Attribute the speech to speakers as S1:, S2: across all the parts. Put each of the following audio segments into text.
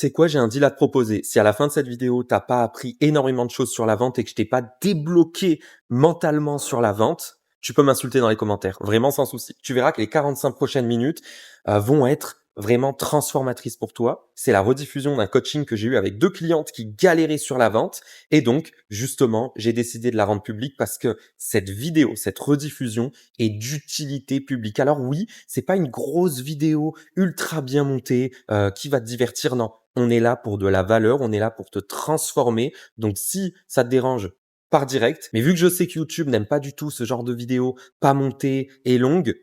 S1: C'est quoi, j'ai un deal à te proposer. Si à la fin de cette vidéo, t'as pas appris énormément de choses sur la vente et que je t'ai pas débloqué mentalement sur la vente, tu peux m'insulter dans les commentaires, vraiment sans souci. Tu verras que les 45 prochaines minutes vont être vraiment transformatrices pour toi. C'est la rediffusion d'un coaching que j'ai eu avec 2 clientes qui galéraient sur la vente. Et donc, justement, j'ai décidé de la rendre publique parce que cette vidéo, cette rediffusion est d'utilité publique. Alors oui, c'est pas une grosse vidéo ultra bien montée qui va te divertir, non. On est là pour de la valeur, on est là pour te transformer. Donc si ça te dérange, par direct. Mais vu que je sais que YouTube n'aime pas du tout ce genre de vidéos pas montées et longues,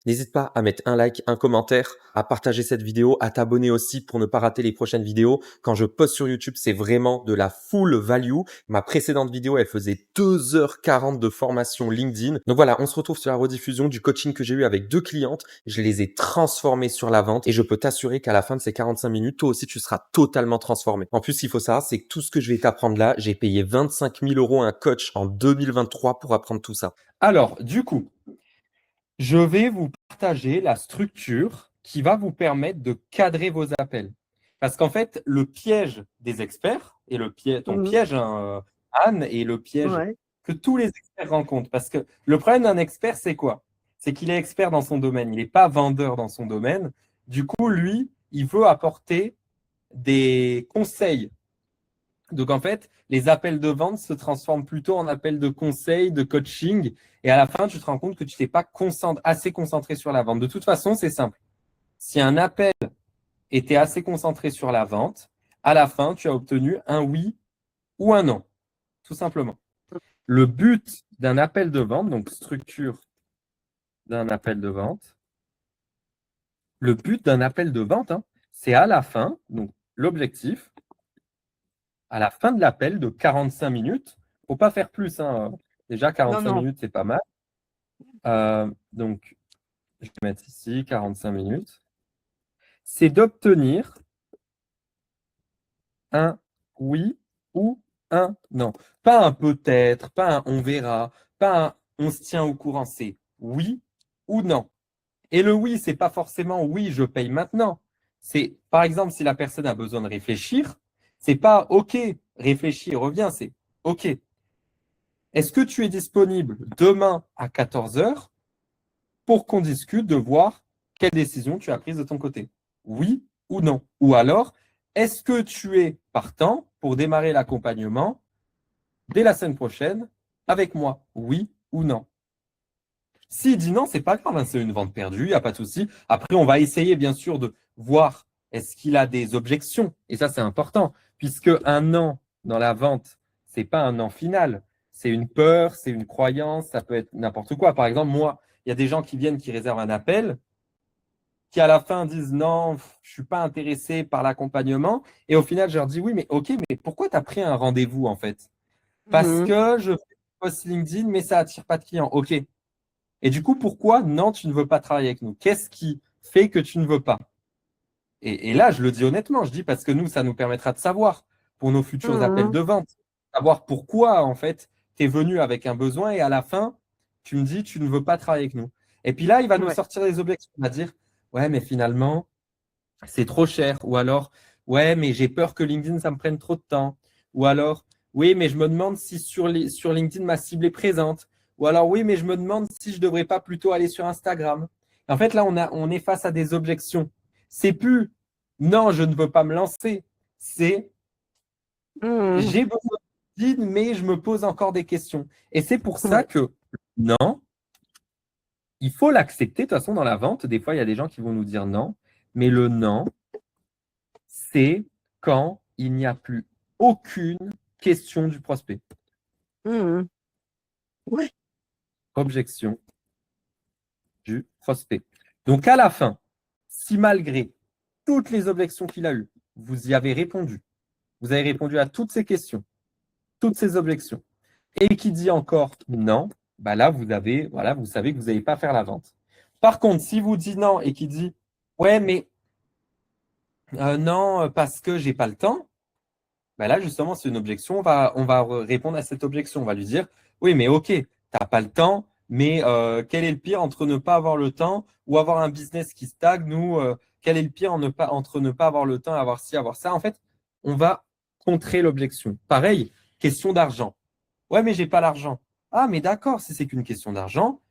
S1: n'hésite pas à mettre un like, un commentaire, à partager cette vidéo, à t'abonner aussi pour ne pas rater les prochaines vidéos. Quand je poste sur YouTube, c'est vraiment de la full value. Ma précédente vidéo, elle faisait 2h40 de formation LinkedIn. Donc voilà, on se retrouve sur la rediffusion du coaching que j'ai eu avec 2 clientes. Je les ai transformées sur la vente et je peux t'assurer qu'à la fin de ces 45 minutes, toi aussi, tu seras totalement transformé. En plus, ce qu'il faut savoir, c'est que tout ce que je vais t'apprendre là, j'ai payé 25 000 € à un coach en 2023 pour apprendre tout ça.
S2: Alors, du coup, je vais vous partager la structure qui va vous permettre de cadrer vos appels. Parce qu'en fait, le piège des experts, et ton piège, hein, Anne, et le piège que tous les experts rencontrent. Parce que le problème d'un expert, c'est quoi? C'est qu'il est expert dans son domaine. Il n'est pas vendeur dans son domaine. Du coup, lui, il veut apporter des conseils. Donc, en fait, les appels de vente se transforment plutôt en appels de conseil, de coaching. Et à la fin, tu te rends compte que tu t'es pas assez concentré sur la vente. De toute façon, c'est simple. Si un appel était assez concentré sur la vente, à la fin, tu as obtenu un oui ou un non, tout simplement. Le but d'un appel de vente, donc structure d'un appel de vente, le but d'un appel de vente, hein, c'est à la fin, donc l'objectif, à la fin de l'appel de 45 minutes, il ne faut pas faire plus. Hein. Déjà, 45 minutes, c'est pas mal. Donc, je vais mettre ici 45 minutes. C'est d'obtenir un oui ou un non. Pas un peut-être, pas un on verra, pas un on se tient au courant. C'est oui ou non. Et le oui, c'est pas forcément oui, je paye maintenant. C'est, par exemple, si la personne a besoin de réfléchir, c'est pas OK, réfléchis, reviens, c'est OK. Est-ce que tu es disponible demain à 14 heures pour qu'on discute de voir quelle décision tu as prise de ton côté? Oui ou non? Ou alors, est-ce que tu es partant pour démarrer l'accompagnement dès la semaine prochaine avec moi? Oui ou non? S'il dit non, c'est pas grave, hein, c'est une vente perdue, il n'y a pas de souci. Après, on va essayer bien sûr de voir est-ce qu'il a des objections. Et ça, c'est important, puisque un non dans la vente, c'est pas un non final. C'est une peur, c'est une croyance, ça peut être n'importe quoi. Par exemple, moi, il y a des gens qui viennent, qui réservent un appel, qui à la fin disent non, je suis pas intéressé par l'accompagnement. Et au final, je leur dis oui, mais ok, mais pourquoi tu as pris un rendez-vous en fait? Parce que je fais un post LinkedIn, mais ça attire pas de clients. Ok. Et du coup, pourquoi non, tu ne veux pas travailler avec nous? Qu'est-ce qui fait que tu ne veux pas? Et là, je le dis honnêtement, je dis parce que nous, ça nous permettra de savoir pour nos futurs appels de vente, savoir pourquoi en fait tu es venu avec un besoin et à la fin, tu me dis tu ne veux pas travailler avec nous. Et puis là, il va nous sortir des objections. Il va dire ouais, mais finalement, c'est trop cher. Ou alors, ouais, mais j'ai peur que LinkedIn, ça me prenne trop de temps. Ou alors, oui, mais je me demande si sur LinkedIn, ma cible est présente. Ou alors, oui, mais je me demande si je ne devrais pas plutôt aller sur Instagram. En fait, là, on est face à des objections. C'est plus non, je ne veux pas me lancer. C'est j'ai besoin de LinkedIn, mais je me pose encore des questions. Et c'est pour ça que non, il faut l'accepter. De toute façon, dans la vente, des fois, il y a des gens qui vont nous dire non. Mais le non, c'est quand il n'y a plus aucune question du prospect.
S3: Ouais.
S2: Objection du prospect. Donc, à la fin, si malgré toutes les objections qu'il a eues, vous y avez répondu, vous avez répondu à toutes ces questions, toutes ces objections, et qui dit encore non, bah là, vous savez que vous n'allez pas faire la vente. Par contre, si vous dites non et qui dit ouais, mais non, parce que j'ai pas le temps, bah là, justement, c'est une objection. On va répondre à cette objection. On va lui dire oui, mais ok, tu n'as pas le temps, mais quel est le pire entre ne pas avoir le temps ou avoir un business qui stagne ou Quel est le pire entre ne pas avoir le temps et avoir ci, avoir ça? En fait, on va contrer l'objection. Pareil, question d'argent. Ouais, mais j'ai pas l'argent. Ah, mais d'accord, si c'est qu'une question d'argent,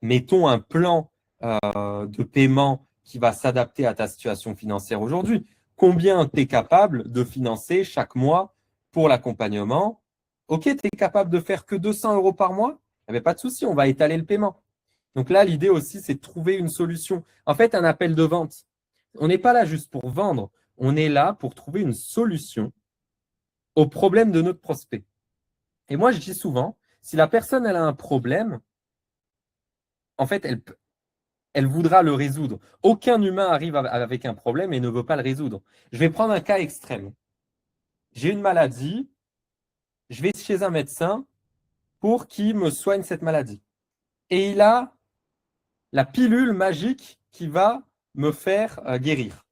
S2: mettons un plan de paiement qui va s'adapter à ta situation financière aujourd'hui. Combien tu es capable de financer chaque mois pour l'accompagnement? Ok, tu es capable de faire que 200 euros par mois? Eh bien, pas de souci, on va étaler le paiement. Donc là, l'idée aussi, c'est de trouver une solution. En fait, un appel de vente, on n'est pas là juste pour vendre, on est là pour trouver une solution au problème de notre prospect. Et moi, je dis souvent, si la personne elle a un problème, en fait, elle voudra le résoudre. Aucun humain arrive avec un problème et ne veut pas le résoudre. Je vais prendre un cas extrême. J'ai une maladie, je vais chez un médecin pour qu'il me soigne cette maladie. Et il a la pilule magique qui va me faire guérir.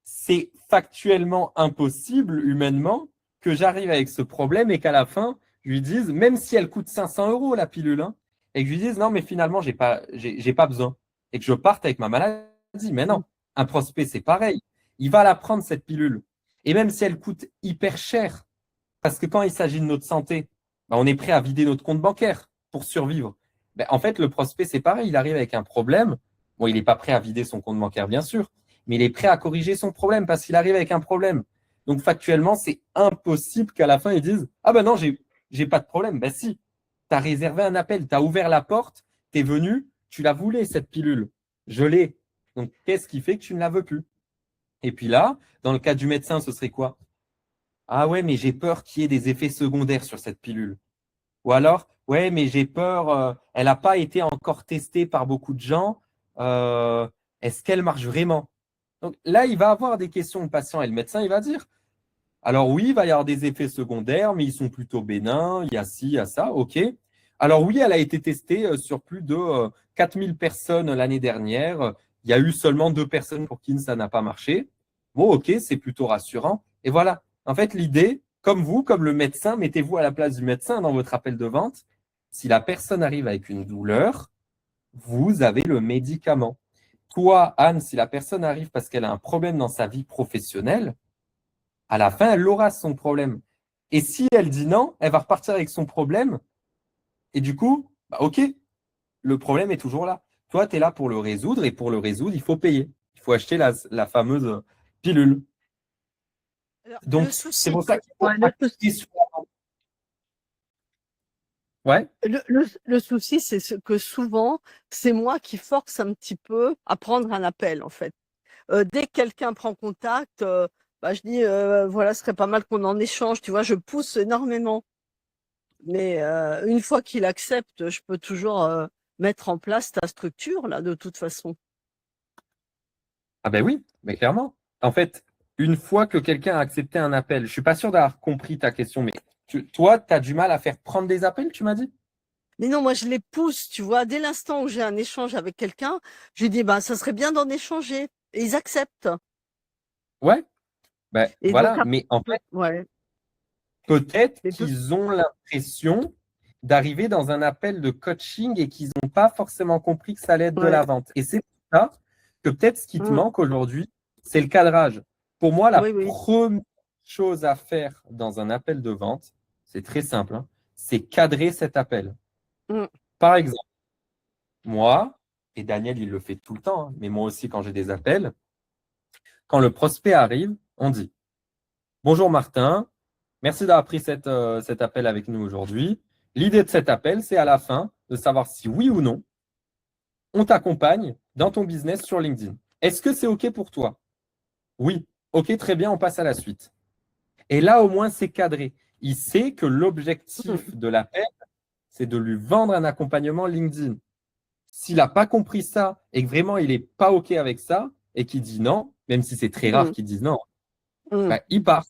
S2: C'est factuellement impossible, humainement, que j'arrive avec ce problème et qu'à la fin, je lui dise, même si elle coûte 500 euros la pilule, hein, et que je lui dise, non, mais finalement, j'ai pas besoin. Et que je parte avec ma maladie. Mais non, un prospect, c'est pareil. Il va la prendre, cette pilule. Et même si elle coûte hyper cher, parce que quand il s'agit de notre santé, ben, on est prêt à vider notre compte bancaire pour survivre. Ben, en fait, le prospect, c'est pareil. Il arrive avec un problème. Bon, il n'est pas prêt à vider son compte bancaire, bien sûr, mais il est prêt à corriger son problème parce qu'il arrive avec un problème. Donc, factuellement, c'est impossible qu'à la fin, ils disent ah ben non, j'ai pas de problème. Ben si, tu as réservé un appel, tu as ouvert la porte, tu es venu, tu la voulais, cette pilule. Je l'ai. Donc, qu'est-ce qui fait que tu ne la veux plus? Et puis là, dans le cas du médecin, ce serait quoi? Ah ouais, mais j'ai peur qu'il y ait des effets secondaires sur cette pilule. Ou alors, ouais, mais j'ai peur, elle n'a pas été encore testée par beaucoup de gens. Euh, Est-ce qu'elle marche vraiment? Donc là, il va avoir des questions, le patient, et le médecin, il va dire, alors oui, il va y avoir des effets secondaires, mais ils sont plutôt bénins, il y a ci, il y a ça, ok. Alors oui, elle a été testée sur plus de 4000 personnes l'année dernière. Il y a eu seulement 2 personnes pour qui ça n'a pas marché. Bon, ok, c'est plutôt rassurant. Et voilà. En fait, l'idée, comme vous, comme le médecin, mettez-vous à la place du médecin dans votre appel de vente. Si la personne arrive avec une douleur, vous avez le médicament. Toi, Anne, si la personne arrive parce qu'elle a un problème dans sa vie professionnelle, à la fin, elle aura son problème. Et si elle dit non, elle va repartir avec son problème. Et du coup, bah, ok, le problème est toujours là. Toi, tu es là pour le résoudre. Et pour le résoudre, il faut payer. Il faut acheter la fameuse pilule.
S3: Alors,
S2: Donc,
S3: le
S2: c'est
S3: souci,
S2: pour ça qu'il faut
S3: ouais,
S2: acter sur la vente. Ouais,
S3: le souci, c'est que souvent, c'est moi qui force un petit peu à prendre un appel, en fait. Dès que quelqu'un prend contact, bah, je dis, voilà, ce serait pas mal qu'on en échange, tu vois, je pousse énormément. Mais une fois qu'il accepte, je peux toujours mettre en place ta structure, là, de toute façon.
S2: ah ben oui, mais clairement. En fait, une fois que quelqu'un a accepté un appel, je suis pas sûr d'avoir compris ta question, mais toi, tu as du mal à faire prendre des appels, tu m'as dit?
S3: Mais non, moi, je les pousse, tu vois. Dès l'instant où j'ai un échange avec quelqu'un, je lui dis, bah, ça serait bien d'en échanger. Et ils acceptent.
S2: Ouais, ben
S3: Et donc,
S2: voilà, mais en fait,
S3: ouais.
S2: peut-être
S3: Mais
S2: qu'ils ont l'impression d'arriver dans un appel de coaching et qu'ils n'ont pas forcément compris que ça allait être de la
S3: ouais.
S2: vente. Et c'est pour ça que peut-être ce qui te
S3: Mm.
S2: manque aujourd'hui, c'est le cadrage. Pour moi, la
S3: Oui, oui.
S2: première chose à faire dans un appel de vente, c'est très simple, hein, c'est cadrer cet appel.
S3: Mm.
S2: Par exemple, moi, et Daniel, il le fait tout le temps, hein, mais moi aussi quand j'ai des appels, quand le prospect arrive, on dit bonjour Martin, merci d'avoir pris cet appel avec nous aujourd'hui. L'idée de cet appel, c'est à la fin de savoir si oui ou non, on t'accompagne dans ton business sur LinkedIn. Est-ce que c'est OK pour toi? Oui. OK, très bien, on passe à la suite. Et là, au moins, c'est cadré. Il sait que
S3: Mm.
S2: l'objectif de l'appel, c'est de lui vendre un accompagnement LinkedIn. S'il n'a pas compris ça et que vraiment il n'est pas OK avec ça et qu'il dit non, même si c'est très rare
S3: Mm.
S2: qu'il dise non,
S3: Mm.
S2: ben, il part.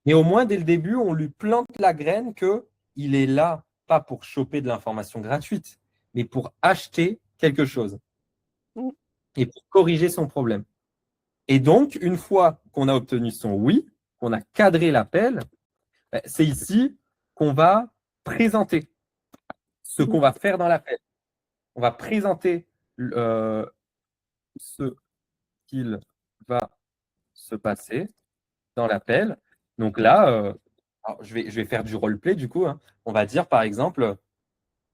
S2: Mais au moins, dès le début, on lui plante la graine que il est là, pas pour choper de l'information gratuite, mais pour acheter quelque chose
S3: Mm.
S2: et pour corriger son problème. Et donc, une fois qu'on a obtenu son oui, qu'on a cadré l'appel, ben, c'est ici qu'on va présenter ce qu'on va faire dans l'appel. On va présenter ce qu'il va se passer dans l'appel. Donc là, alors, je vais faire du roleplay du coup, hein. On va dire par exemple,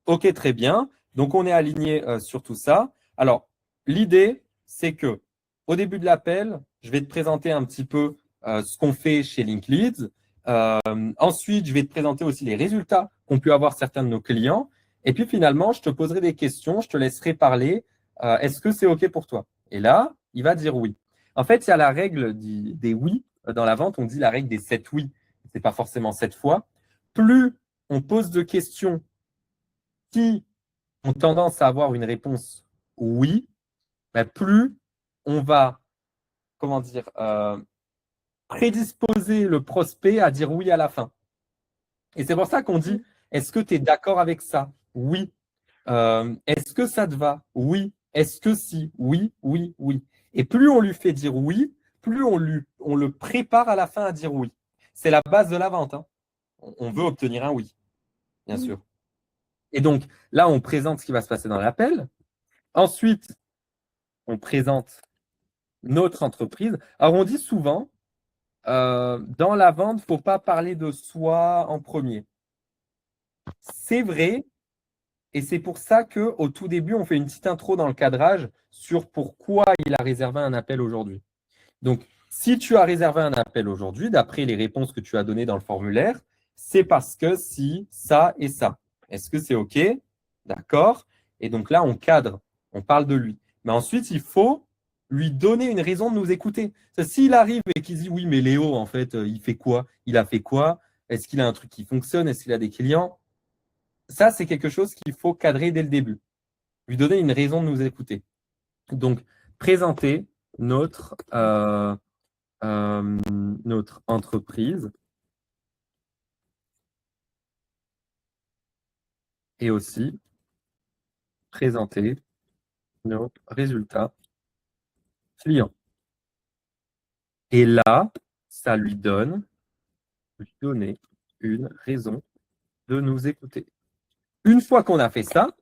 S2: OK, très bien. Donc on est aligné sur tout ça. Alors, l'idée, c'est que au début de l'appel, je vais te présenter un petit peu ce qu'on fait chez Linkleads. Ensuite, je vais te présenter aussi les résultats qu'ont pu avoir certains de nos clients. Et puis finalement, je te poserai des questions, je te laisserai parler. Est-ce que c'est OK pour toi? Et là, il va dire oui. En fait, il y a la règle des oui. Dans la vente, on dit la règle des 7 oui. Ce n'est pas forcément 7 fois. Plus on pose de questions qui ont tendance à avoir une réponse oui, ben plus on va, comment dire, prédisposer le prospect à dire oui à la fin. Et c'est pour ça qu'on dit, est-ce que tu es d'accord avec ça? Oui. Est-ce que ça te va? Oui. Est-ce que si? Oui, oui, oui. Et plus on lui fait dire oui, plus on le prépare à la fin à dire oui. C'est la base de la vente, hein. On veut obtenir un oui, bien sûr. Et donc, là, on présente ce qui va se passer dans l'appel. Ensuite, on présente notre entreprise. Alors, on dit souvent, dans la vente, il ne faut pas parler de soi en premier. C'est vrai, et c'est pour ça qu'au tout début, on fait une petite intro dans le cadrage sur pourquoi il a réservé un appel aujourd'hui. Donc, si tu as réservé un appel aujourd'hui, d'après les réponses que tu as données dans le formulaire, c'est parce que si, ça et ça. Est-ce que c'est OK? D'accord. Et donc là, on cadre, on parle de lui. Mais ensuite, il faut lui donner une raison de nous écouter. S'il arrive et qu'il dit oui, mais Léo, en fait, il fait quoi? Il a fait quoi? Est-ce qu'il a un truc qui fonctionne? Est-ce qu'il a des clients? Ça, c'est quelque chose qu'il faut cadrer dès le début. Lui donner une raison de nous écouter. Donc, présenter notre entreprise et aussi présenter nos résultats clients. Et là, ça lui donner une raison de nous écouter. Une fois qu'on a fait ça,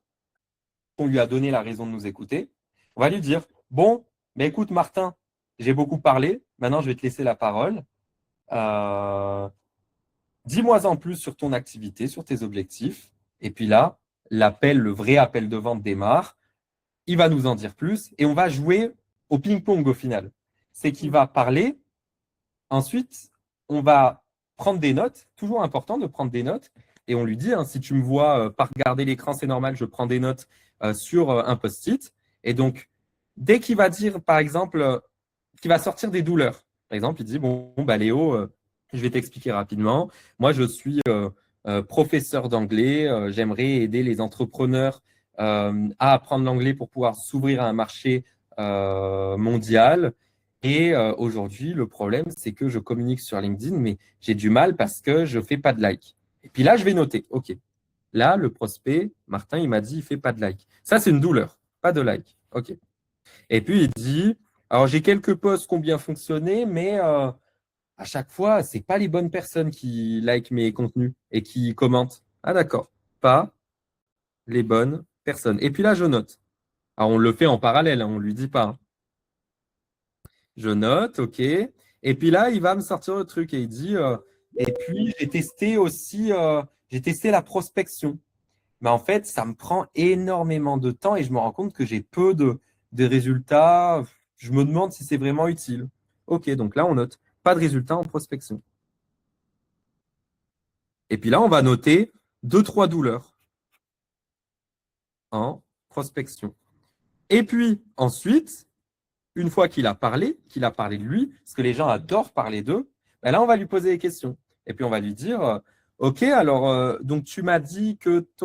S2: qu'on lui a donné la raison de nous écouter, on va lui dire, bon, ben écoute Martin, j'ai beaucoup parlé, maintenant je vais te laisser la parole. Dis-moi en plus sur ton activité, sur tes objectifs. Et puis là, le vrai appel de vente démarre. Il va nous en dire plus et on va jouer au ping-pong au final. C'est qu'il va parler. Ensuite, on va prendre des notes. Toujours important de prendre des notes. Et on lui dit, hein, si tu me vois pas regarder l'écran, c'est normal, je prends des notes sur un post-it. Et donc, dès qu'il va dire, par exemple, qu'il va sortir des douleurs. Par exemple, il dit, bon bah Léo, je vais t'expliquer rapidement. Moi, je suis professeur d'anglais. J'aimerais aider les entrepreneurs à apprendre l'anglais pour pouvoir s'ouvrir à un marché mondial. Et aujourd'hui, le problème, c'est que je communique sur LinkedIn, mais j'ai du mal parce que je ne fais pas de like. Et puis là, je vais noter. OK. Là, le prospect, Martin, il m'a dit, il ne fait pas de like. Ça, c'est une douleur. Pas de like. OK. Et puis, il dit, alors j'ai quelques posts qui ont bien fonctionné, mais à chaque fois, ce n'est pas les bonnes personnes qui like mes contenus et qui commentent. Ah, d'accord. Pas les bonnes personnes. Et puis là, je note. Alors, on le fait en parallèle, hein, on ne lui dit pas, hein. Je note, OK. Et puis là, il va me sortir le truc et il dit, et puis j'ai testé aussi, j'ai testé la prospection. Mais en fait, ça me prend énormément de temps et je me rends compte que j'ai peu de résultats. Je me demande si c'est vraiment utile. OK, donc là, on note pas de résultats en prospection. Et puis là, on va noter 2-3 douleurs en prospection. Et puis ensuite, une fois qu'il a parlé de lui, parce que les gens adorent parler d'eux, ben là, on va lui poser des questions. Et puis, on va lui dire, OK, alors, donc tu m'as dit que tu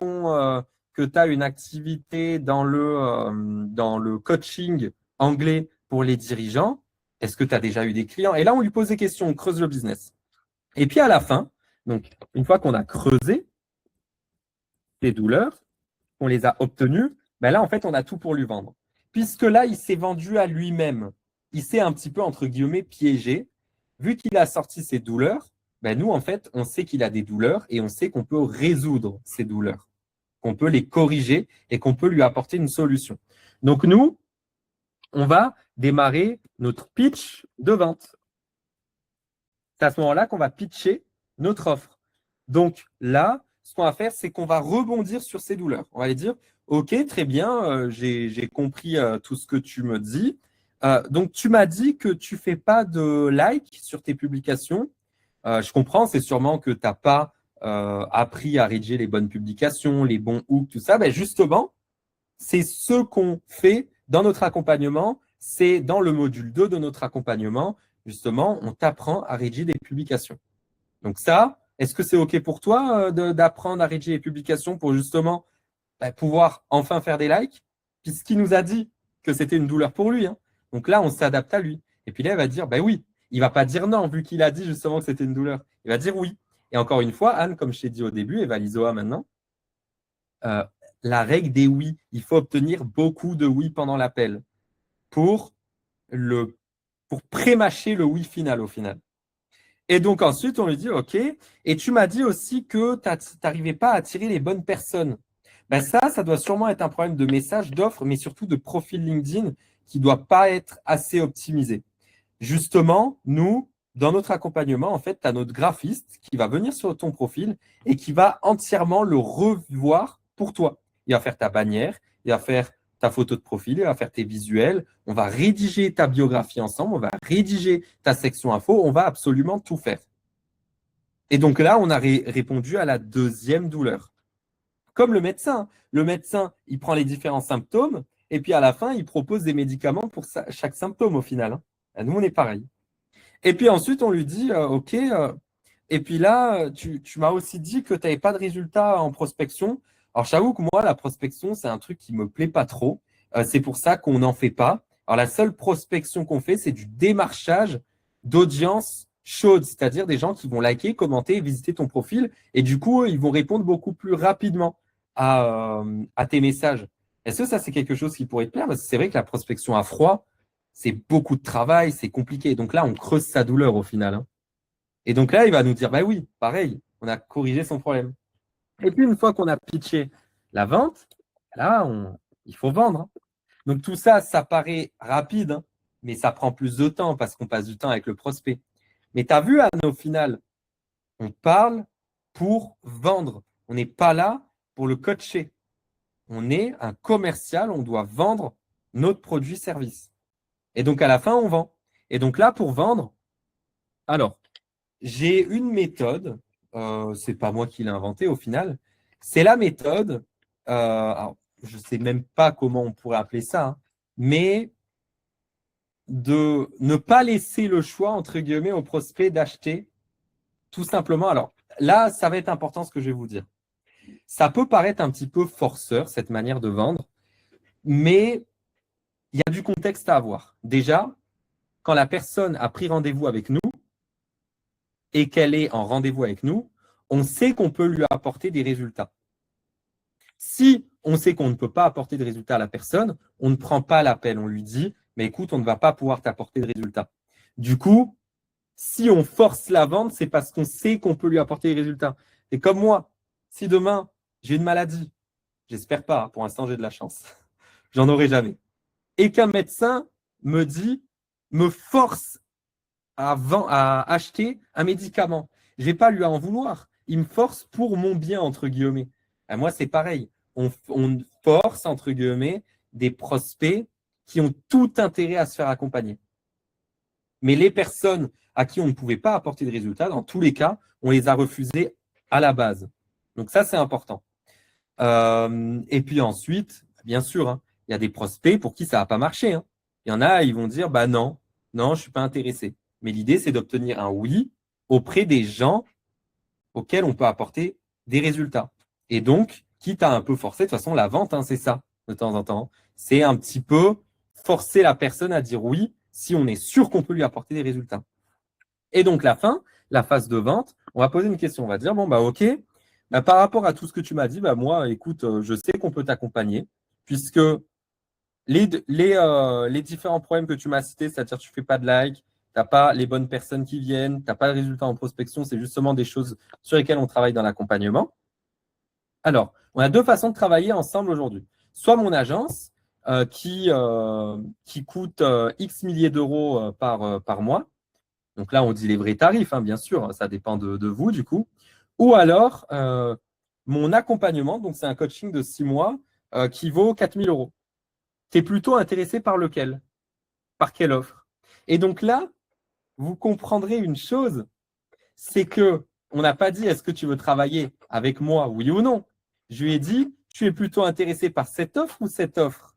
S2: as une activité dans le coaching anglais pour les dirigeants. Est-ce que tu as déjà eu des clients? Et là, on lui pose des questions, on creuse le business. Et puis, à la fin, donc, une fois qu'on a creusé les douleurs, qu'on les a obtenues, ben là, en fait, on a tout pour lui vendre. Puisque là, il s'est vendu à lui-même. Il s'est un petit peu, entre guillemets, piégé. Vu qu'il a sorti ses douleurs, ben nous, en fait, on sait qu'il a des douleurs et on sait qu'on peut résoudre ces douleurs, qu'on peut les corriger et qu'on peut lui apporter une solution. Donc, nous, on va démarrer notre pitch de vente. C'est à ce moment-là qu'on va pitcher notre offre. Donc là, ce qu'on va faire, c'est qu'on va rebondir sur ces douleurs. On va aller dire, OK, très bien, j'ai compris tout ce que tu me dis. Donc, tu m'as dit que tu ne fais pas de like sur tes publications. Je comprends, c'est sûrement que tu n'as pas appris à rédiger les bonnes publications, les bons hooks, tout ça. Ben justement, c'est ce qu'on fait dans notre accompagnement. C'est dans le module 2 de notre accompagnement. Justement, on t'apprend à rédiger des publications. Donc ça, est-ce que c'est OK pour toi d'apprendre à rédiger les publications pour justement pouvoir enfin faire des likes? Puisqu'il nous a dit que c'était une douleur pour lui. Hein. Donc là, on s'adapte à lui. Et puis là, il va dire, oui. Il ne va pas dire non, vu qu'il a dit justement que c'était une douleur. Il va dire oui. Et encore une fois, Anne, comme je t'ai dit au début, et Valisoa maintenant, la règle des oui. Il faut obtenir beaucoup de oui pendant l'appel pour pré-mâcher le oui final au final. Et donc ensuite, on lui dit, OK, et tu m'as dit aussi que tu n'arrivais pas à attirer les bonnes personnes. Ben ça doit sûrement être un problème de message, d'offre, mais surtout de profil LinkedIn qui ne doit pas être assez optimisé. Justement, nous, dans notre accompagnement, en fait, tu as notre graphiste qui va venir sur ton profil et qui va entièrement le revoir pour toi. Il va faire ta bannière, il va faire ta photo de profil, il va faire tes visuels, on va rédiger ta biographie ensemble, on va rédiger ta section info, on va absolument tout faire. Et donc là, on a répondu à la deuxième douleur. Comme le médecin. Le médecin, il prend les différents symptômes et puis à la fin, il propose des médicaments pour chaque symptôme au final. Nous, on est pareil. Et puis ensuite, on lui dit, OK, et puis là, tu m'as aussi dit que tu n'avais pas de résultats en prospection. Alors, j'avoue que moi, la prospection, c'est un truc qui ne me plaît pas trop. C'est pour ça qu'on n'en fait pas. Alors, la seule prospection qu'on fait, c'est du démarchage d'audience chaude, c'est-à-dire des gens qui vont liker, commenter, visiter ton profil. Et du coup, ils vont répondre beaucoup plus rapidement à tes messages. Est-ce que ça, c'est quelque chose qui pourrait te plaire? Parce que c'est vrai que la prospection à froid, c'est beaucoup de travail, c'est compliqué. Donc là, on creuse sa douleur au final. Hein. Et donc là, il va nous dire, oui, pareil, on a corrigé son problème. Et puis, une fois qu'on a pitché la vente, là, il faut vendre. Hein. Donc tout ça, ça paraît rapide, hein, mais ça prend plus de temps parce qu'on passe du temps avec le prospect. Mais tu as vu, Anne, au final, on parle pour vendre. On n'est pas là pour le coacher. On est un commercial, on doit vendre notre produit-service. Et donc, à la fin, on vend. Et donc là, pour vendre, alors, j'ai une méthode, ce n'est pas moi qui l'ai inventée au final, c'est la méthode, alors, je ne sais même pas comment on pourrait appeler ça, hein, mais de ne pas laisser le choix, entre guillemets, au prospect d'acheter tout simplement. Alors là, ça va être important ce que je vais vous dire. Ça peut paraître un petit peu forceur, cette manière de vendre, mais il y a du contexte à avoir. Déjà, quand la personne a pris rendez-vous avec nous et qu'elle est en rendez-vous avec nous, on sait qu'on peut lui apporter des résultats. Si on sait qu'on ne peut pas apporter de résultats à la personne, on ne prend pas l'appel, on lui dit « mais écoute, on ne va pas pouvoir t'apporter de résultats ». Du coup, si on force la vente, c'est parce qu'on sait qu'on peut lui apporter des résultats. Et comme moi, si demain, j'ai une maladie, j'espère pas, hein, pour l'instant j'ai de la chance, j'en aurai jamais, et qu'un médecin me force à acheter un médicament, je ne vais pas lui en vouloir. Il me force pour mon bien, entre guillemets. Et moi, c'est pareil. On force, entre guillemets, des prospects qui ont tout intérêt à se faire accompagner. Mais les personnes à qui on ne pouvait pas apporter de résultats, dans tous les cas, on les a refusées à la base. Donc ça, c'est important. Et puis ensuite, bien sûr, hein, il y a des prospects pour qui ça n'a pas marché. Hein. Il y en a, ils vont dire, non, je ne suis pas intéressé. Mais l'idée, c'est d'obtenir un oui auprès des gens auxquels on peut apporter des résultats. Et donc, quitte à un peu forcer, de toute façon, la vente, hein, c'est ça, de temps en temps. C'est un petit peu forcer la personne à dire oui si on est sûr qu'on peut lui apporter des résultats. Et donc, la phase de vente, on va poser une question. On va dire, OK, par rapport à tout ce que tu m'as dit, moi, écoute, je sais qu'on peut t'accompagner puisque les différents problèmes que tu m'as cités, c'est-à-dire tu ne fais pas de like, tu n'as pas les bonnes personnes qui viennent, tu n'as pas de résultats en prospection, c'est justement des choses sur lesquelles on travaille dans l'accompagnement. Alors, on a deux façons de travailler ensemble aujourd'hui. Soit mon agence, qui coûte X milliers d'euros par mois. Donc là, on dit les vrais tarifs, hein, bien sûr, ça dépend de vous du coup. Ou alors, mon accompagnement, donc c'est un coaching de 6 mois qui vaut 4 000 euros. Tu es plutôt intéressé par lequel? Par quelle offre? Et donc là, vous comprendrez une chose, c'est que on n'a pas dit est-ce que tu veux travailler avec moi, oui ou non. Je lui ai dit, tu es plutôt intéressé par cette offre ou cette offre?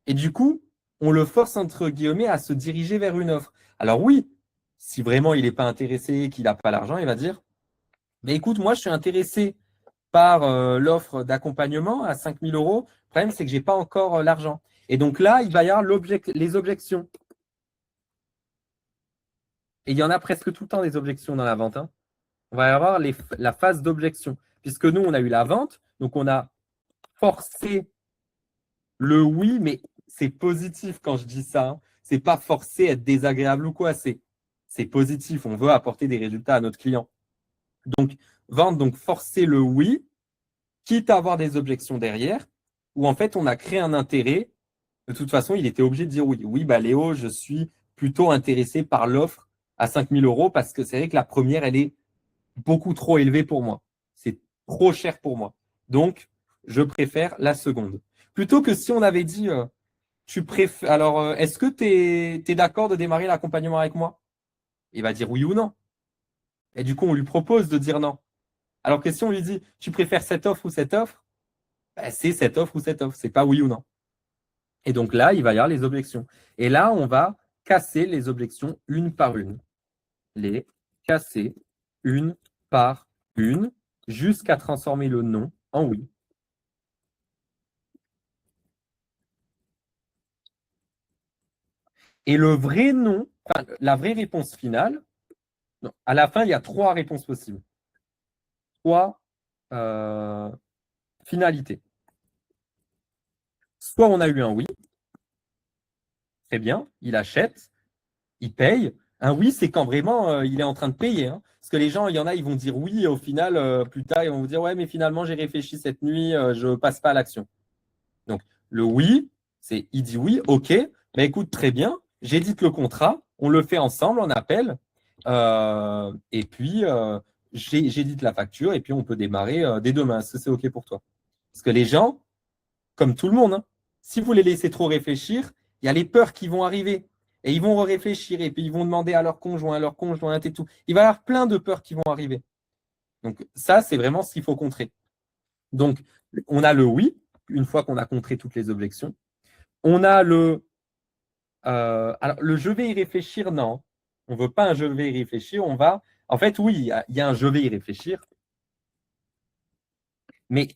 S2: Et du coup, on le force entre guillemets à se diriger vers une offre. Alors oui, si vraiment il n'est pas intéressé, qu'il n'a pas l'argent, il va dire, mais écoute, moi je suis intéressé par l'offre d'accompagnement à 5 000 euros. Le problème, c'est que je n'ai pas encore l'argent. Et donc là, il va y avoir les objections. Et il y en a presque tout le temps des objections dans la vente, hein. On va y avoir la phase d'objection. Puisque nous, on a eu la vente, donc on a forcé le oui, mais c'est positif quand je dis ça, hein. C'est pas forcé être désagréable ou quoi, c'est positif. On veut apporter des résultats à notre client. Donc, vente, donc forcer le oui, quitte à avoir des objections derrière, où en fait, on a créé un intérêt. De toute façon, il était obligé de dire oui. Oui, bah Léo, je suis plutôt intéressé par l'offre à 5 000 euros parce que c'est vrai que la première, elle est beaucoup trop élevée pour moi. C'est trop cher pour moi. Donc, je préfère la seconde. Plutôt que si on avait dit, tu préfères. Alors, est-ce que tu es d'accord de démarrer l'accompagnement avec moi? Il va dire oui ou non. Et du coup, on lui propose de dire non. Alors que si on lui dit, tu préfères cette offre ou cette offre, ben, c'est cette offre ou cette offre. C'est pas oui ou non. Et donc là, il va y avoir les objections. Et là, on va casser les objections une par une. Les casser une par une jusqu'à transformer le non en oui. Et le vrai non, enfin, la vraie réponse finale, non, à la fin, il y a 3 réponses possibles. 3 finalités. Soit on a eu un oui, très bien, il achète, il paye. Un oui, c'est quand vraiment il est en train de payer, hein. Parce que les gens, il y en a, ils vont dire oui, et au final, plus tard, ils vont vous dire ouais, mais finalement, j'ai réfléchi cette nuit, je ne passe pas à l'action. Donc, le oui, c'est il dit oui, ok, mais écoute, très bien, j'édite le contrat, on le fait ensemble, on appelle, et puis j'édite la facture, et puis on peut démarrer dès demain. Est-ce que c'est ok pour toi? Parce que les gens, comme tout le monde, hein, si vous les laissez trop réfléchir, il y a les peurs qui vont arriver. Et ils vont réfléchir et puis ils vont demander à leur conjoint, et tout. Il va y avoir plein de peurs qui vont arriver. Donc ça, c'est vraiment ce qu'il faut contrer. Donc, on a le oui, une fois qu'on a contré toutes les objections. On a alors, le je vais y réfléchir, non. On ne veut pas un je vais y réfléchir, on va… En fait, oui, il y a un je vais y réfléchir. Mais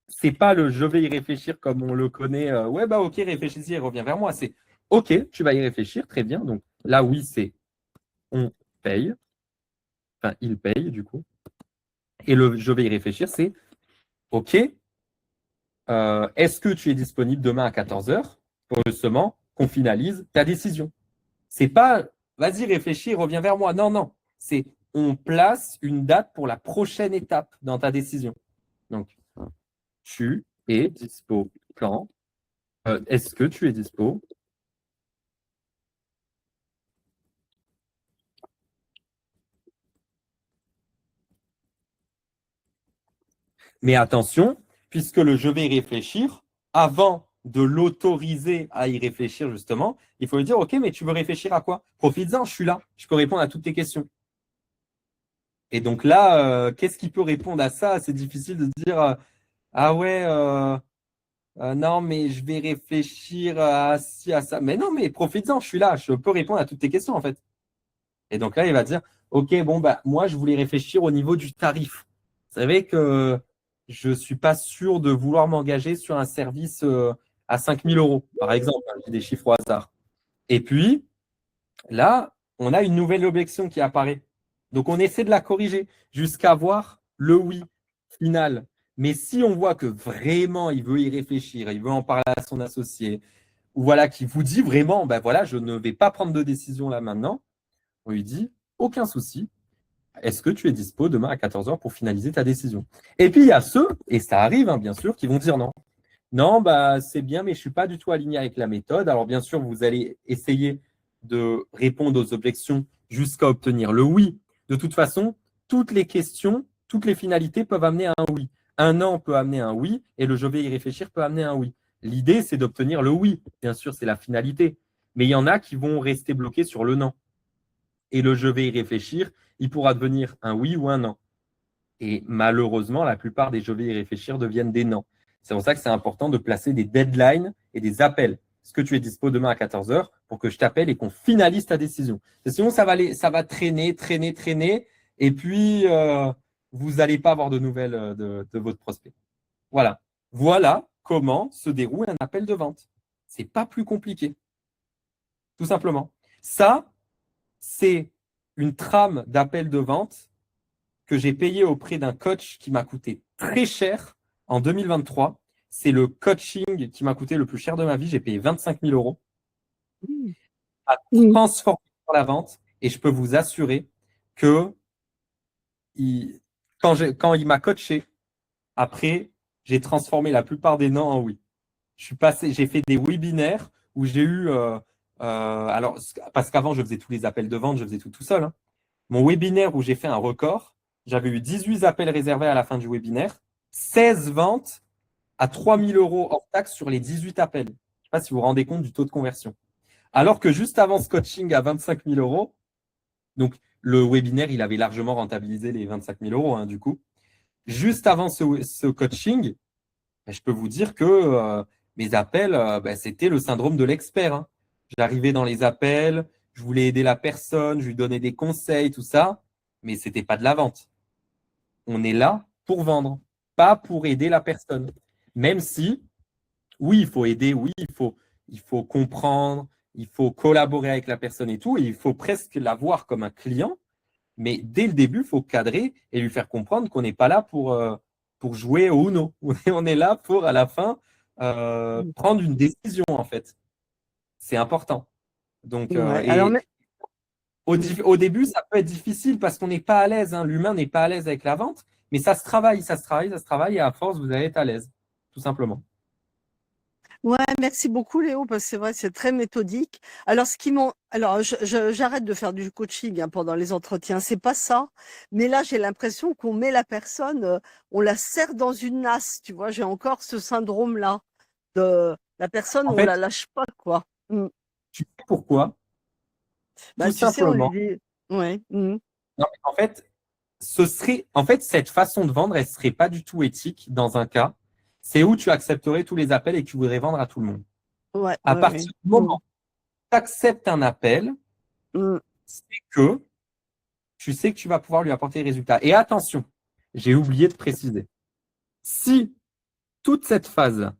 S2: c'est pas le je vais y réfléchir comme on le connaît. Ouais, bah ok, réfléchis-y et reviens vers moi. C'est ok, tu vas y réfléchir, très bien. Donc là, oui, c'est on paye. Enfin, il paye, du coup. Et le je vais y réfléchir, c'est ok, est-ce que tu es disponible demain à 14h pour justement qu'on finalise ta décision? C'est pas vas-y, réfléchis, reviens vers moi. Non, non. C'est on place une date pour la prochaine étape dans ta décision. Donc, tu es dispo quand? Est-ce que tu es dispo? Mais attention, puisque le je vais y réfléchir, avant de l'autoriser à y réfléchir justement, il faut lui dire, OK, mais tu veux réfléchir à quoi? Profites-en, je suis là, je peux répondre à toutes tes questions. Et donc là, qu'est-ce qui peut répondre à ça? C'est difficile de dire, ah ouais, non, mais je vais réfléchir à ci, à ça. Mais non, mais profites-en, je suis là, je peux répondre à toutes tes questions en fait. Et donc là, il va dire, OK, bon, bah, moi, je voulais réfléchir au niveau du tarif. Vous savez que je ne suis pas sûr de vouloir m'engager sur un service à 5 000 euros, par exemple. Hein, j'ai des chiffres au hasard. Et puis, là, on a une nouvelle objection qui apparaît. Donc, on essaie de la corriger jusqu'à voir le oui final. Mais si on voit que vraiment, il veut y réfléchir, il veut en parler à son associé, ou voilà, qui vous dit vraiment, ben voilà, je ne vais pas prendre de décision là maintenant, on lui dit, aucun souci, est-ce que tu es dispo demain à 14h pour finaliser ta décision? Et puis, il y a ceux, et ça arrive, hein, bien sûr, qui vont dire non. Non, bah, c'est bien, mais je ne suis pas du tout aligné avec la méthode. Alors, bien sûr, vous allez essayer de répondre aux objections jusqu'à obtenir le oui. De toute façon, toutes les questions, toutes les finalités peuvent amener à un oui. Un non peut amener un oui et le je vais y réfléchir peut amener un oui. L'idée, c'est d'obtenir le oui. Bien sûr, c'est la finalité. Mais il y en a qui vont rester bloqués sur le non. Et le je vais y réfléchir, il pourra devenir un oui ou un non. Et malheureusement, la plupart des je vais y réfléchir deviennent des non. C'est pour ça que c'est important de placer des deadlines et des appels. Est-ce que tu es dispo demain à 14 heures pour que je t'appelle et qu'on finalise ta décision? Sinon, ça va traîner, traîner, traîner. Et puis, vous n'allez pas avoir de nouvelles de votre prospect. Voilà. Voilà comment se déroule un appel de vente. C'est pas plus compliqué. Tout simplement. Ça, c'est une trame d'appel de vente que j'ai payé auprès d'un coach qui m'a coûté très cher en 2023. C'est le coaching qui m'a coûté le plus cher de ma vie. J'ai payé 25 000 euros à transformer sur la vente. Et je peux vous assurer que quand il m'a coaché, après, j'ai transformé la plupart des non en oui. J'ai fait des webinaires où j'ai eu, alors, parce qu'avant, je faisais tous les appels de vente, je faisais tout seul. Hein. Mon webinaire où j'ai fait un record, j'avais eu 18 appels réservés à la fin du webinaire, 16 ventes à 3 000 euros hors taxe sur les 18 appels. Je ne sais pas si vous vous rendez compte du taux de conversion. Alors que juste avant ce coaching à 25 000 euros, donc le webinaire, il avait largement rentabilisé les 25 000 euros, hein, du coup. Juste avant ce coaching, je peux vous dire que mes appels, c'était le syndrome de l'expert. Hein. J'arrivais dans les appels, je voulais aider la personne, je lui donnais des conseils, tout ça, mais ce n'était pas de la vente. On est là pour vendre, pas pour aider la personne. Même si, oui, il faut aider, oui, il faut comprendre, il faut collaborer avec la personne et tout, et il faut presque la voir comme un client, mais dès le début, il faut cadrer et lui faire comprendre qu'on n'est pas là pour jouer au Uno. On est là pour, à la fin, prendre une décision, en fait. C'est important. Donc,
S3: Ouais. Alors,
S2: au début, ça peut être difficile parce qu'on n'est pas à l'aise. Hein. L'humain n'est pas à l'aise avec la vente, mais ça se travaille, ça se travaille, ça se travaille, et à force, vous allez être à l'aise, tout simplement.
S3: ouais, merci beaucoup Léo, parce que c'est vrai, c'est très méthodique. Alors, j'arrête de faire du coaching pendant les entretiens, c'est pas ça. Mais là, j'ai l'impression qu'on met la personne, on la serre dans une nasse, tu vois. J'ai encore ce syndrome-là de la personne,
S2: En
S3: on la
S2: fait,
S3: lâche pas, quoi.
S2: tu sais pourquoi?
S3: Bah,
S2: Tout
S3: tu sais, on lui
S2: simplement.
S3: dit, ouais.
S2: Non, mais en fait, cette façon de vendre, elle serait pas du tout éthique dans un cas. C'est où tu accepterais tous les appels et que tu voudrais vendre à tout le monde.
S3: Ouais,
S2: À
S3: ouais,
S2: partir
S3: ouais.
S2: du moment où tu acceptes un appel,
S3: Mm.
S2: c'est que tu sais que tu vas pouvoir lui apporter des résultats. Et attention, j'ai oublié de préciser. Si toute cette phase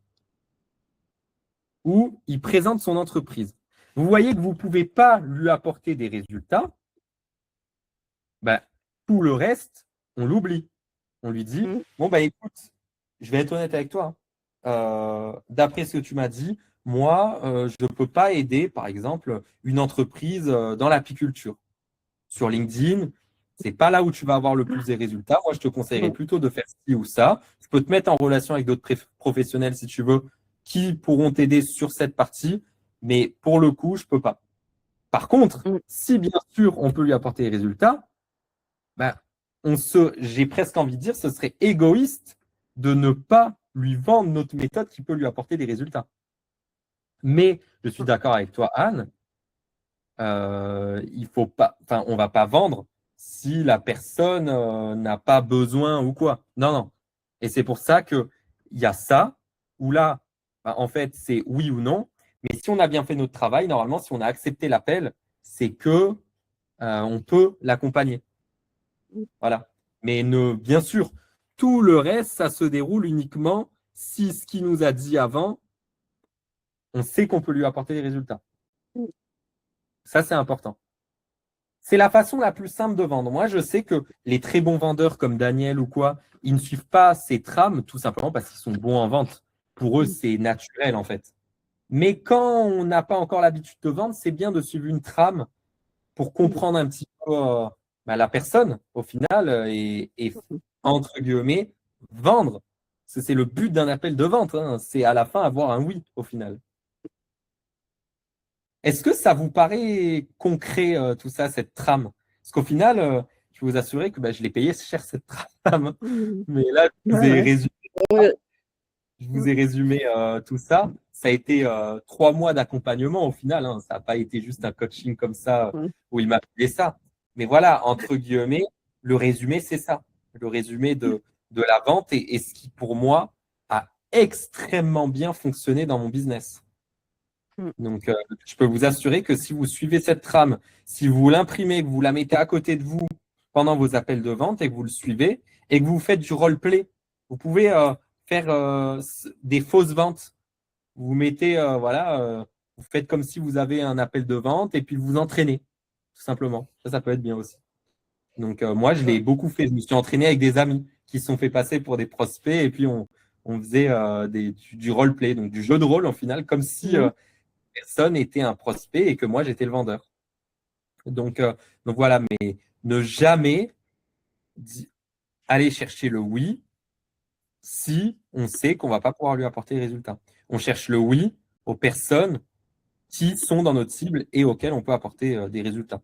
S2: où il présente son entreprise, vous voyez que vous ne pouvez pas lui apporter des résultats, ben, tout le reste, on l'oublie. On lui dit,
S3: Mm.
S2: bon, bah écoute, je vais être honnête avec toi. Hein. D'après ce que tu m'as dit, moi, je ne peux pas aider, par exemple, une entreprise dans l'apiculture. Sur LinkedIn, c'est pas là où tu vas avoir le plus des résultats. Moi, je te conseillerais
S3: Mm.
S2: plutôt de faire ci ou ça. Je peux te mettre en relation avec d'autres professionnels, si tu veux, qui pourront t'aider sur cette partie, mais pour le coup, je ne peux pas. Par contre,
S3: Mm.
S2: si bien sûr on peut lui apporter des résultats, ben, j'ai presque envie de dire, ce serait égoïste de ne pas lui vendre notre méthode qui peut lui apporter des résultats. Mais je suis d'accord avec toi, Anne. Il faut pas, enfin, on va pas vendre si la personne n'a pas besoin ou quoi. Non, non. Et c'est pour ça que il y a ça où là, ben, en fait, c'est oui ou non. Mais si on a bien fait notre travail, normalement, si on a accepté l'appel, c'est que on peut l'accompagner. Voilà. Mais bien sûr, tout le reste, ça se déroule uniquement si ce qu'il nous a dit avant, on sait qu'on peut lui apporter des résultats.
S3: Mm.
S2: Ça, c'est important. C'est la façon la plus simple de vendre. Moi, je sais que les très bons vendeurs comme Daniel ou quoi, ils ne suivent pas ces trames tout simplement parce qu'ils sont bons en vente. Pour eux, c'est naturel en fait. Mais quand on n'a pas encore l'habitude de vendre, c'est bien de suivre une trame pour comprendre un petit peu la personne au final et entre guillemets vendre. C'est le but d'un appel de vente, hein. C'est à la fin avoir un oui au final. Est-ce que ça vous paraît concret tout ça, cette trame? Parce qu'au final, je peux vous assurer que je l'ai payé cher cette trame. Mais là,
S3: Ouais.
S2: je vous ai résumé tout ça. Ça a été 3 mois d'accompagnement au final, hein. Ça n'a pas été juste un coaching comme ça
S3: Ouais.
S2: où il m'a fait ça. Mais voilà, entre guillemets, le résumé, c'est ça. Le résumé de la vente et ce qui, pour moi, a extrêmement bien fonctionné dans mon business. Donc, je peux vous assurer que si vous suivez cette trame, si vous l'imprimez, que vous la mettez à côté de vous pendant vos appels de vente et que vous le suivez et que vous faites du roleplay, vous pouvez faire des fausses ventes. Vous mettez, vous faites comme si vous avez un appel de vente et puis vous entraînez, tout simplement. Ça peut être bien aussi. Donc, moi, je l'ai beaucoup fait. Je me suis entraîné avec des amis qui se sont fait passer pour des prospects et puis on faisait du roleplay, donc du jeu de rôle en final, comme si personne était un prospect et que moi, j'étais le vendeur. Donc voilà, mais ne jamais aller chercher le oui si on sait qu'on ne va pas pouvoir lui apporter les résultats. On cherche le oui aux personnes qui sont dans notre cible et auxquelles on peut apporter des résultats.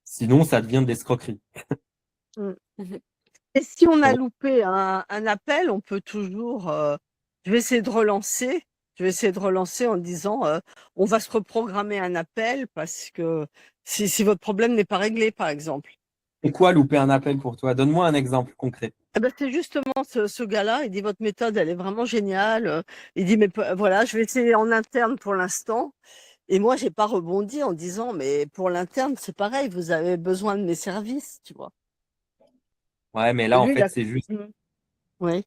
S2: Sinon, ça devient de l'escroquerie.
S3: Et si on a loupé un appel, on peut toujours. Je vais essayer de relancer. Je vais essayer de relancer en disant on va se reprogrammer un appel parce que si votre problème n'est pas réglé, par exemple.
S2: Et quoi louper un appel pour toi? Donne-moi un exemple concret.
S3: C'est justement ce gars-là, il dit votre méthode, elle est vraiment géniale. Il dit mais voilà, je vais essayer en interne pour l'instant. Et moi, j'ai pas rebondi en disant mais pour l'interne, c'est pareil, vous avez besoin de mes services, tu vois.
S2: Ouais, mais là,
S3: Et
S2: en
S3: lui,
S2: fait, c'est juste,
S3: Oui.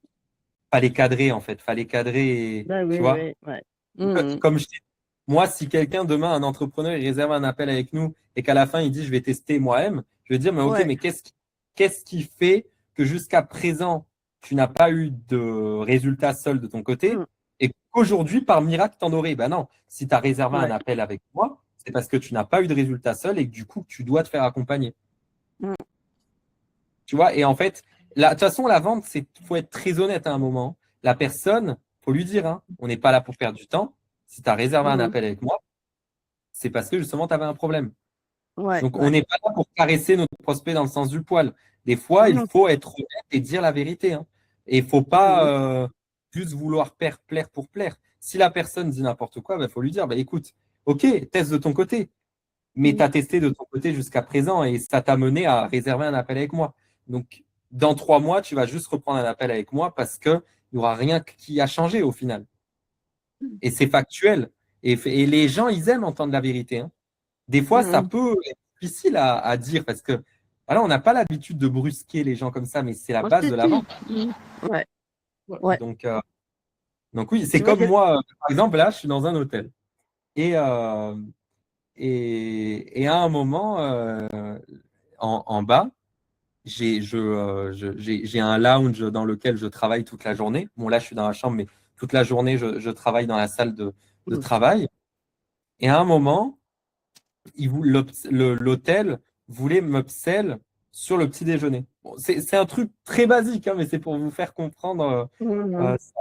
S2: fallait cadrer, en fait. Fallait cadrer, tu vois.
S3: Ouais.
S2: Comme je t'ai moi, si quelqu'un demain, un entrepreneur, il réserve un appel avec nous et qu'à la fin, il dit je vais tester moi-même, je vais dire mais ok,
S3: Ouais.
S2: mais qu'est-ce qui fait que jusqu'à présent, tu n'as pas eu de résultat seul de ton côté et qu'aujourd'hui, par miracle, tu en aurais? Ben non, si tu as réservé un
S3: Ouais.
S2: appel avec moi, c'est parce que tu n'as pas eu de résultat seul et que du coup, tu dois te faire accompagner. Tu vois, et en fait, de toute façon, la vente, il faut être très honnête à un moment. La personne, faut lui dire, hein, on n'est pas là pour perdre du temps. Si tu as réservé un appel avec moi, c'est parce que justement, tu avais un problème.
S3: Ouais.
S2: Donc, on n'est pas là pour caresser notre prospect dans le sens du poil. Des fois, il faut être honnête et dire la vérité, hein. Et il ne faut pas juste vouloir plaire pour plaire. Si la personne dit n'importe quoi, il faut lui dire, écoute, ok, teste de ton côté. Mais tu as testé de ton côté jusqu'à présent et ça t'a mené à réserver un appel avec moi. Donc, dans 3 mois, tu vas juste reprendre un appel avec moi parce qu'il n'y aura rien qui a changé au final. Et c'est factuel. Et les gens, ils aiment entendre la vérité, hein. Des fois, ça peut être difficile à dire parce que voilà, on n'a pas l'habitude de brusquer les gens comme ça, mais c'est la base de la vente.
S3: Ouais.
S2: Donc oui, c'est comme moi, par exemple, là, je suis dans un hôtel. Et à un moment, en bas, j'ai un lounge dans lequel je travaille toute la journée. Bon, là, je suis dans la chambre, mais toute la journée, je travaille dans la salle de travail. Et à un moment, l'hôtel voulait m'upsell sur le petit déjeuner. Bon, c'est un truc très basique, hein, mais c'est pour vous faire comprendre ça.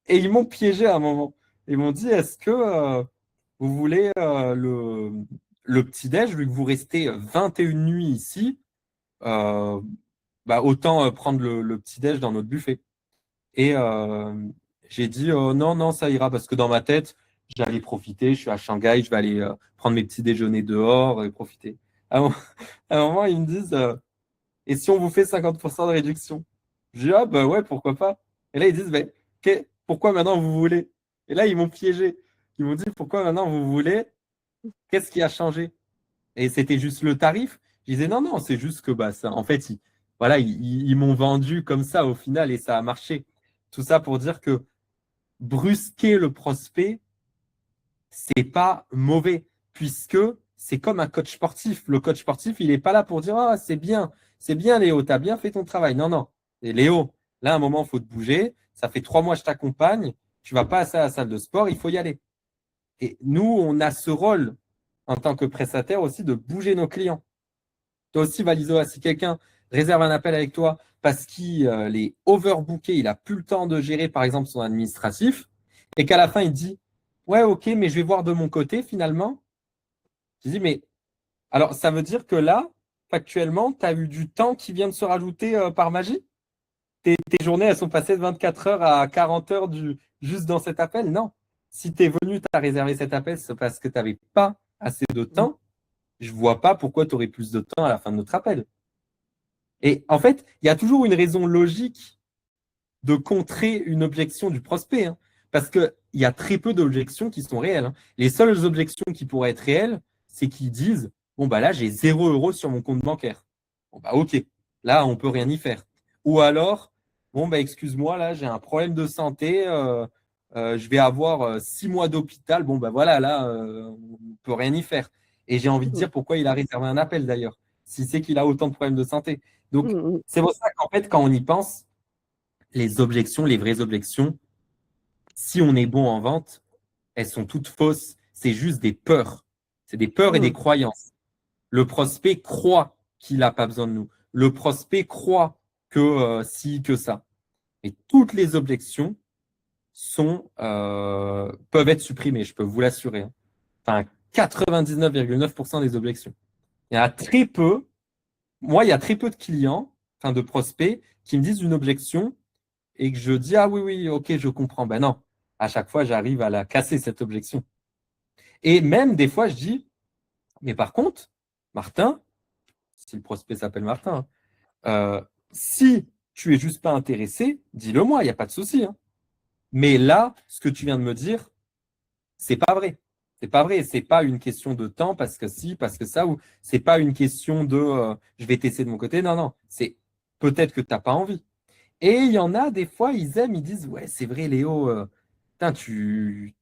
S2: Et ils m'ont piégé à un moment. Ils m'ont dit, est-ce que vous voulez le petit-déj, vu que vous restez 21 nuits ici, autant prendre le petit-déj dans notre buffet. Et j'ai dit non, non, ça ira, parce que dans ma tête, j'allais profiter, je suis à Shanghai, je vais aller prendre mes petits déjeuners dehors et profiter. À un moment, ils me disent et si on vous fait 50% de réduction? Je dis ah bah ouais, pourquoi pas. Et là, ils disent pourquoi maintenant vous voulez? Et là, ils m'ont piégé. Ils m'ont dit pourquoi maintenant vous voulez? Qu'est-ce qui a changé? Et c'était juste le tarif. Je disais non, non, c'est juste que ça, en fait, ils m'ont vendu comme ça au final et ça a marché. Tout ça pour dire que brusquer le prospect, c'est pas mauvais, puisque c'est comme un coach sportif. Le coach sportif, il n'est pas là pour dire ah, c'est bien Léo, tu as bien fait ton travail. Non, non. Et Léo, là, à un moment, il faut te bouger. Ça fait 3 mois que je t'accompagne. Tu vas pas à la salle de sport, il faut y aller. Et nous, on a ce rôle en tant que prestataire aussi de bouger nos clients. Toi aussi, Valisoa, si quelqu'un réserve un appel avec toi parce qu'il est overbooké, il n'a plus le temps de gérer, par exemple, son administratif, et qu'à la fin, il dit ouais, ok, mais je vais voir de mon côté finalement. Je dis mais alors, ça veut dire que là, factuellement, tu as eu du temps qui vient de se rajouter par magie? Tes journées, elles sont passées de 24 heures à 40 heures juste dans cet appel? Non. Si tu es venu, tu as réservé cet appel, c'est parce que tu n'avais pas assez de temps. Je ne vois pas pourquoi tu aurais plus de temps à la fin de notre appel. Et en fait, il y a toujours une raison logique de contrer une objection du prospect, hein, parce qu'il y a très peu d'objections qui sont réelles, hein. Les seules objections qui pourraient être réelles, c'est qu'ils disent bon, bah là, j'ai 0 € sur mon compte bancaire. Bon, bah ok, là, on peut rien y faire. Ou alors, bon, bah excuse-moi, là, j'ai un problème de santé, je vais avoir 6 mois d'hôpital. Bon, bah voilà, là, on ne peut rien y faire. Et j'ai envie de dire pourquoi il a réservé un appel d'ailleurs, si c'est qu'il a autant de problèmes de santé. Donc, c'est pour ça qu'en fait, quand on y pense, les objections, les vraies objections, si on est bon en vente, elles sont toutes fausses. C'est juste des peurs. C'est des peurs et des croyances. Le prospect croit qu'il n'a pas besoin de nous. Le prospect croit que si, que ça. Et toutes les objections peuvent être supprimées, je peux vous l'assurer, hein. Enfin, 99,9% des objections. Il y a très peu, moi, il y a très peu de clients, enfin de prospects, qui me disent une objection et que je dis ah oui, oui, ok, je comprends. Ben non, à chaque fois, j'arrive à la casser, cette objection. Et même des fois, je dis, mais par contre, Martin, si le prospect s'appelle Martin, si tu es juste pas intéressé, dis-le moi, il n'y a pas de souci, hein. Mais là, ce que tu viens de me dire, c'est pas vrai. C'est pas vrai. C'est pas une question de temps parce que si, parce que ça, ou c'est pas une question de je vais tester de mon côté. Non, non. C'est peut-être que tu n'as pas envie. Et il y en a des fois, ils aiment, ils disent ouais, c'est vrai, Léo, putain, tu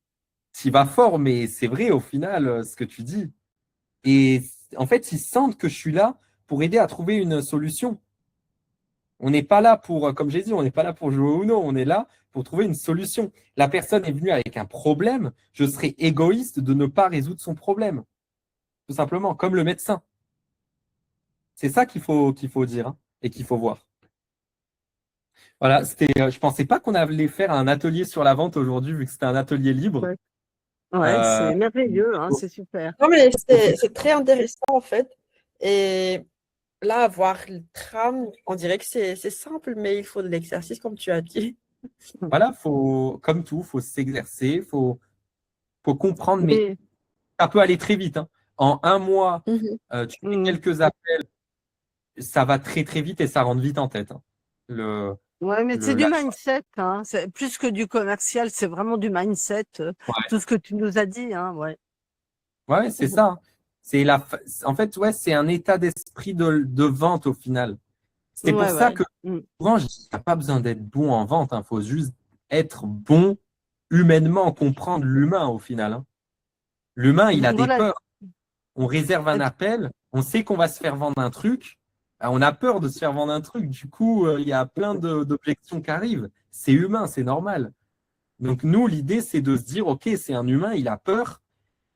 S2: y vas fort, mais c'est vrai au final ce que tu dis. Et en fait, ils sentent que je suis là pour aider à trouver une solution. On n'est pas là pour, comme j'ai dit, on n'est pas là pour jouer au Uno, on est là pour trouver une solution. La personne est venue avec un problème, je serais égoïste de ne pas résoudre son problème. Tout simplement, comme le médecin. C'est ça qu'il faut dire, hein, et qu'il faut voir. Voilà, je pensais pas qu'on allait faire un atelier sur la vente aujourd'hui, vu que c'était un atelier libre.
S3: Ouais, c'est merveilleux, hein, c'est super.
S4: Non, mais c'est très intéressant en fait. Et là, avoir le tram, on dirait que c'est simple, mais il faut de l'exercice, comme tu as dit.
S2: Voilà, comme tout, faut s'exercer, faut comprendre, mais ça peut aller très vite, hein. En un mois, tu fais quelques appels, ça va très très vite et ça rentre vite en tête, hein.
S3: Ouais, mais c'est du mindset, hein. C'est plus que du commercial, c'est vraiment du mindset. Tout ce que tu nous as dit, hein, ouais.
S2: Ouais, c'est ça, hein. En fait, ouais, c'est un état d'esprit de vente au final. C'est pour ça que souvent, il n'y a pas besoin d'être bon en vente, hein. Faut juste être bon humainement, comprendre l'humain au final, hein. L'humain, il a des peurs. On réserve un appel, on sait qu'on va se faire vendre un truc, on a peur de se faire vendre un truc. Du coup, il y a plein d'objections qui arrivent. C'est humain, c'est normal. Donc nous, l'idée, c'est de se dire, ok, c'est un humain, il a peur.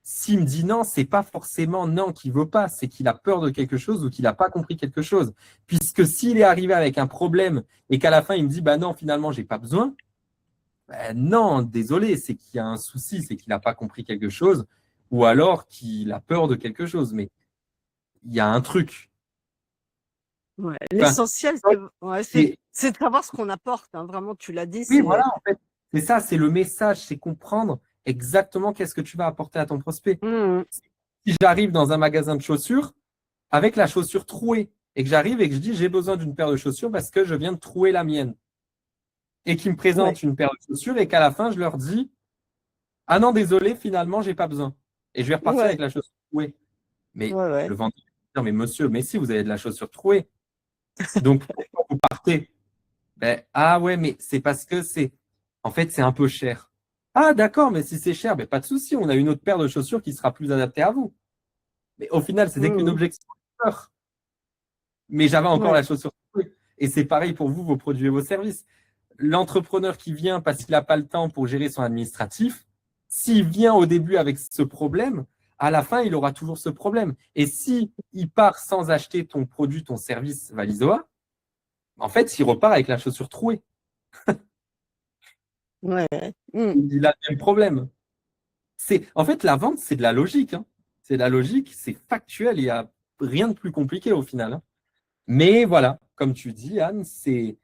S2: S'il me dit non, c'est pas forcément non qu'il veut pas, c'est qu'il a peur de quelque chose ou qu'il n'a pas compris quelque chose. Puisque s'il est arrivé avec un problème et qu'à la fin, il me dit, bah non, finalement, j'ai pas besoin, ben non, désolé, c'est qu'il y a un souci, c'est qu'il n'a pas compris quelque chose ou alors qu'il a peur de quelque chose. Mais il y a un truc.
S3: Ouais, l'essentiel, c'est de savoir ce qu'on apporte, hein, vraiment, tu l'as dit.
S2: Oui, voilà, en fait, c'est ça, c'est le message, c'est comprendre exactement qu'est-ce que tu vas apporter à ton prospect. Si j'arrive dans un magasin de chaussures avec la chaussure trouée et que j'arrive et que je dis j'ai besoin d'une paire de chaussures parce que je viens de trouer la mienne et qu'ils me présentent une paire de chaussures et qu'à la fin, je leur dis ah non, désolé, finalement, j'ai pas besoin. Et je vais repartir avec la chaussure trouée. Mais le vendeur va dire mais monsieur, mais si vous avez de la chaussure trouée. Donc, pourquoi vous partez? Ah ouais, mais c'est parce que en fait, c'est un peu cher. Ah d'accord, mais si c'est cher, pas de souci, on a une autre paire de chaussures qui sera plus adaptée à vous. Mais au final, c'était qu'une objection de peur. Mais j'avais encore la chaussure trouée. Et c'est pareil pour vous, vos produits et vos services. L'entrepreneur qui vient parce qu'il n'a pas le temps pour gérer son administratif, s'il vient au début avec ce problème, à la fin, il aura toujours ce problème. Et si il part sans acheter ton produit, ton service Valizoa, en fait, il repart avec la chaussure trouée.
S3: Ouais.
S2: Il a le même problème. En fait, la vente, c'est de la logique. Hein. C'est de la logique, c'est factuel. Il n'y a rien de plus compliqué au final. Hein. Mais voilà, comme tu dis, Anne, c'est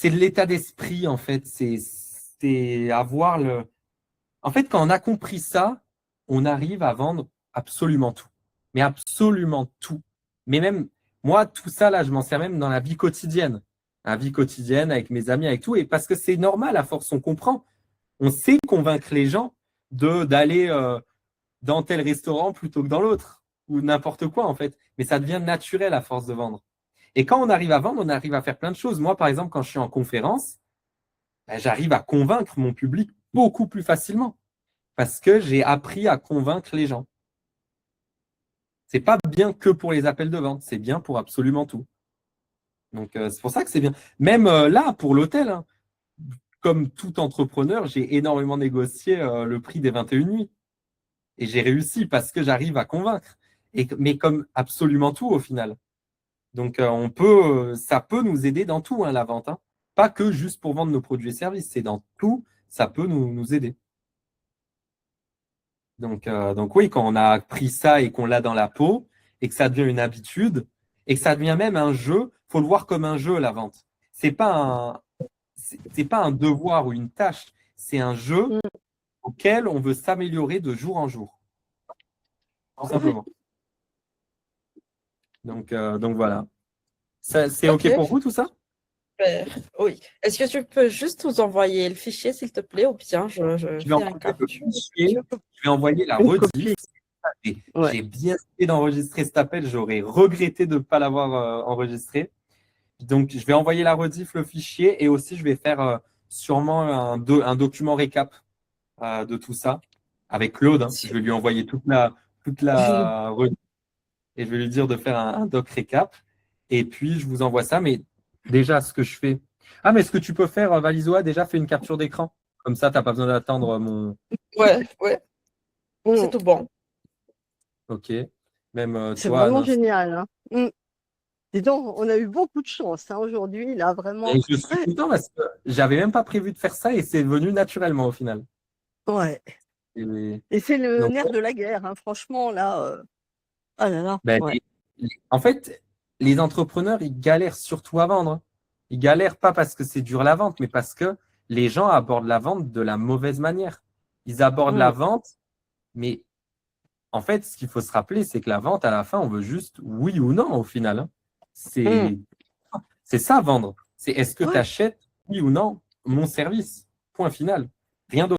S2: de l'état d'esprit, en fait. C'est avoir le. En fait, quand on a compris ça, on arrive à vendre absolument tout. Mais absolument tout. Mais même, moi, tout ça, là, je m'en sers même dans la vie quotidienne. La vie quotidienne, avec mes amis, avec tout. Et parce que c'est normal, à force, on comprend. On sait convaincre les gens d'aller dans tel restaurant plutôt que dans l'autre. Ou n'importe quoi, en fait. Mais ça devient naturel à force de vendre. Et quand on arrive à vendre, on arrive à faire plein de choses. Moi, par exemple, quand je suis en conférence, ben, j'arrive à convaincre mon public beaucoup plus facilement parce que j'ai appris à convaincre les gens. C'est pas bien que pour les appels de vente, c'est bien pour absolument tout. Donc, c'est pour ça que c'est bien. Même là, pour l'hôtel, hein, comme tout entrepreneur, j'ai énormément négocié le prix des 21 nuits. Et j'ai réussi parce que j'arrive à convaincre. Mais comme absolument tout au final. Donc, ça peut nous aider dans tout, hein, la vente. Hein. Pas que juste pour vendre nos produits et services, c'est dans tout, ça peut nous aider. Donc oui, quand on a appris ça et qu'on l'a dans la peau, et que ça devient une habitude, et que ça devient même un jeu, il faut le voir comme un jeu, la vente. C'est pas un devoir ou une tâche, c'est un jeu auquel on veut s'améliorer de jour en jour. Tout simplement. Donc voilà. C'est OK pour vous tout ça?
S4: Super. Oui. Est-ce que tu peux juste nous envoyer le fichier, s'il te plaît, ou bien je
S2: Je vais
S4: fais un
S2: envoyer le
S4: capture.
S2: fichier, je vais envoyer la
S3: Une
S2: rediff.
S3: copie. Ouais.
S2: J'ai bien essayé d'enregistrer cet appel, j'aurais regretté de ne pas l'avoir enregistré. Donc, je vais envoyer la rediff, le fichier, et aussi, je vais faire sûrement un document récap de tout ça avec Claude. Hein. Je vais lui envoyer toute la rediff et je vais lui dire de faire un doc récap. Et puis, je vous envoie ça. Mais déjà, ce que je fais. Ah, mais ce que tu peux faire, Valizoa, déjà, fais une capture d'écran. Comme ça, tu n'as pas besoin d'attendre mon.
S4: Ouais, c'est tout bon.
S2: OK. Même
S3: C'est
S2: toi,
S3: vraiment
S2: Anna.
S3: génial. Hein. Dis donc, on a eu beaucoup de chance aujourd'hui, là, vraiment.
S2: Et je suis content parce que j'avais même pas prévu de faire ça et c'est venu naturellement au final.
S3: Ouais.
S2: Et
S3: Et c'est le
S2: donc,
S3: nerf de la guerre, hein. Franchement, là. Ah là là.
S2: ben,
S3: Ouais.
S2: en fait, les entrepreneurs, ils galèrent surtout à vendre. Hein. Ils galèrent pas parce que c'est dur la vente, mais parce que les gens abordent la vente de la mauvaise manière. Ils abordent la vente, mais en fait, ce qu'il faut se rappeler, c'est que la vente, à la fin, on veut juste oui ou non au final. Hein. C'est ça vendre. C'est est-ce que tu achètes oui ou non mon service? Point final. Rien d'autre.